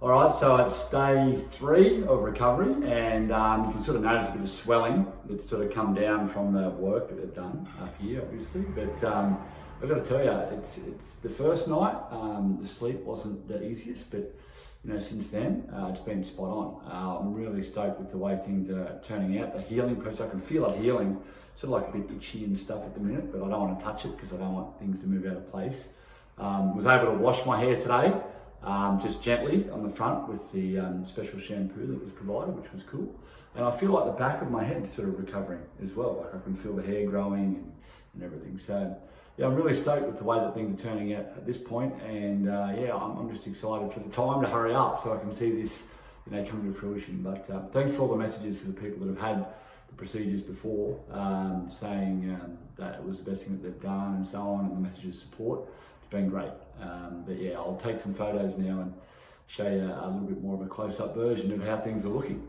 All right, so it's day 3 of recovery, and you can sort of notice a bit of swelling that's sort of come down from the work that they've done up here, obviously. But I've got to tell you, it's the first night. The sleep wasn't the easiest, but since then it's been spot on. I'm really stoked with the way things are turning out. The healing process, I can feel it healing. Sort of like a bit itchy and stuff at the minute, but I don't want to touch it because I don't want things to move out of place. Was able to wash my hair today. Just gently on the front with the special shampoo that was provided, which was cool. And I feel like the back of my head is sort of recovering as well. Like I can feel the hair growing and everything. So yeah, I'm really stoked with the way that things are turning out at this point. And yeah, I'm just excited for the time to hurry up so I can see this, coming to fruition. But thanks for all the messages for the people that have had the procedures before, saying that it was the best thing that they've done and so on, and the messages of support. It's been great. But yeah, I'll take some photos now and show you a little bit more of a close-up version of how things are looking.